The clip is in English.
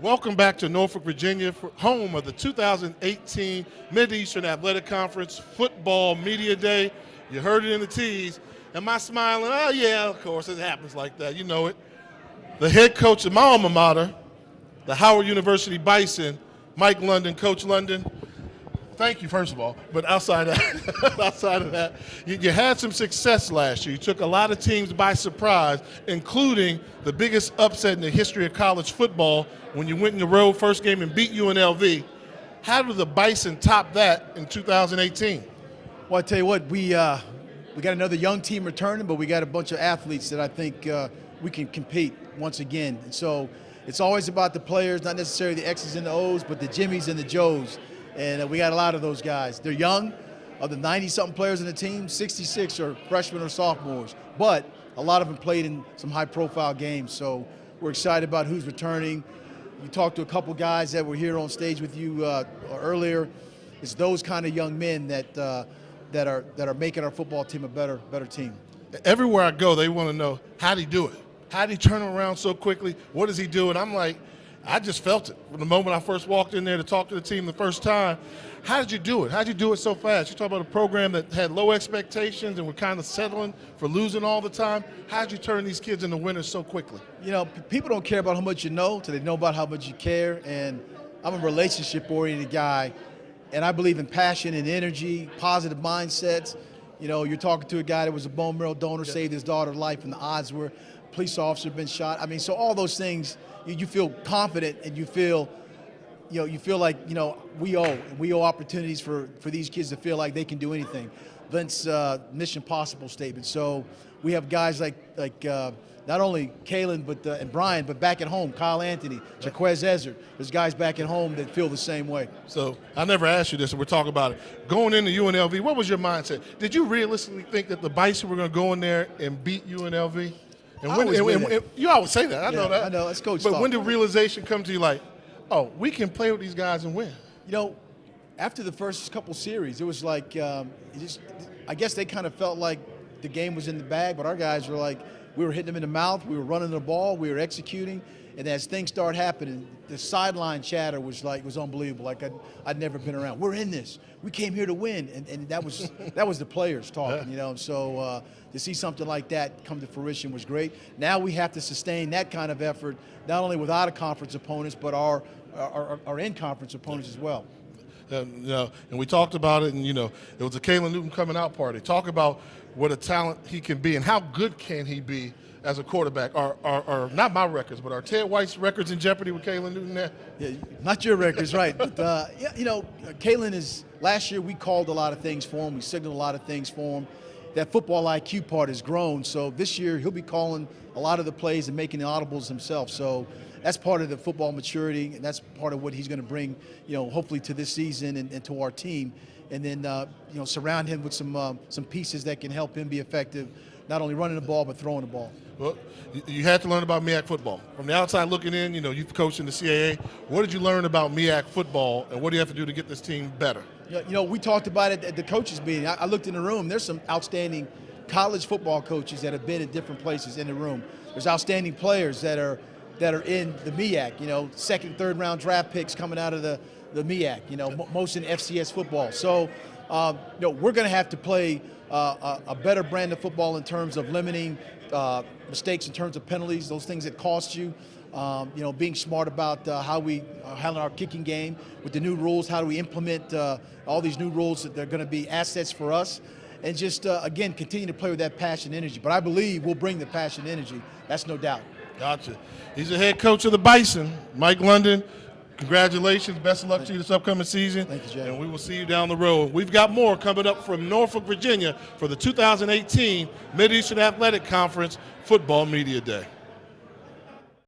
Welcome back to Norfolk, Virginia, home of the 2018 Mid-Eastern Athletic Conference Football Media Day. You heard it in the tease. Am I smiling? Oh, yeah, of course, it happens like that. You know it. The head coach of my alma mater, the Howard University Bison, Mike London. Coach London, thank you, first of all. But outside of that, you had some success last year. You took a lot of teams by surprise, including the biggest upset in the history of college football when you went in the road first game and beat UNLV. How did the Bison top that in 2018? Well, I tell you what, we got another young team returning, but we got a bunch of athletes that I think we can compete once again. And so it's always about the players, not necessarily the X's and the O's, but the Jimmies and the Joes. And we got a lot of those guys. They're young. Of the 90-something players on the team, 66 are freshmen or sophomores. But a lot of them played in some high-profile games. So we're excited about who's returning. You talked to a couple guys that were here on stage with you earlier. It's those kind of young men that are making our football team a better team. Everywhere I go, they want to know, how did he do it? How did he turn around so quickly? What does he do? And I'm like, I just felt it from the moment I first walked in there to talk to the team the first time. How did you do it? How did you do it so fast? You talk about a program that had low expectations and were kind of settling for losing all the time. How did you turn these kids into winners so quickly? You know, people don't care about how much you know till they know about how much you care. And I'm a relationship-oriented guy, and I believe in passion and energy, positive mindsets. You know, you're talking to a guy that was a bone marrow donor, saved his daughter's life, and the odds were a police officer had been shot. I mean, so all those things, you feel confident and you feel like, we owe opportunities for these kids to feel like they can do anything. Vince's Mission Possible statement. So we have guys like not only Kalen and Brian, but back at home, Kyle Anthony, Jaquez Ezer. There's guys back at home that feel the same way. So I never asked you this, and we're talking about it. Going into UNLV, what was your mindset? Did you realistically think that the Bison were going to go in there and beat UNLV? And you always say that. I know that. I know. That's Coach. But when did realization come to you like, oh, we can play with these guys and win? You know, after the first couple series, it was like, I guess they kind of felt like the game was in the bag, but our guys were like, we were hitting them in the mouth, we were running the ball, we were executing, and as things started happening, the sideline chatter was unbelievable. Like I'd never been around. We're in this. We came here to win, and that was the players talking, you know. So to see something like that come to fruition was great. Now we have to sustain that kind of effort, not only with out-of-conference opponents, but our in-conference opponents as well. And we talked about it, and it was a Kalen Newton coming out party. Talk about what a talent he can be and how good can he be as a quarterback. Are not my records, but are Ted White's records in jeopardy with Kalen Newton there? Yeah, not your records, right? But Kalen is. Last year we called a lot of things for him. We signaled a lot of things for him. That football IQ part has grown. So this year he'll be calling a lot of the plays and making the audibles himself. So that's part of the football maturity, and that's part of what he's going to bring, hopefully to this season and to our team. And then, surround him with some pieces that can help him be effective, not only running the ball but throwing the ball. Well, you had to learn about MEAC football. From the outside looking in, you've coached in the CAA. What did you learn about MEAC football, and what do you have to do to get this team better? We talked about it at the coaches meeting. I looked in the room. There's some outstanding college football coaches that have been at different places in the room. There's outstanding players that are in the MEAC, second, third round draft picks coming out of the MEAC, most in FCS football. So, we're going to have to play a better brand of football in terms of limiting mistakes in terms of penalties, those things that cost you. Being smart about how we handle our kicking game with the new rules. How do we implement all these new rules that they're going to be assets for us? And just, again, continue to play with that passion and energy. But I believe we'll bring the passion and energy. That's no doubt. Gotcha. He's the head coach of the Bison, Mike London. Congratulations. Best of luck to you this upcoming season. Thank you, Jay. And we will see you down the road. We've got more coming up from Norfolk, Virginia for the 2018 Mid-Eastern Athletic Conference Football Media Day.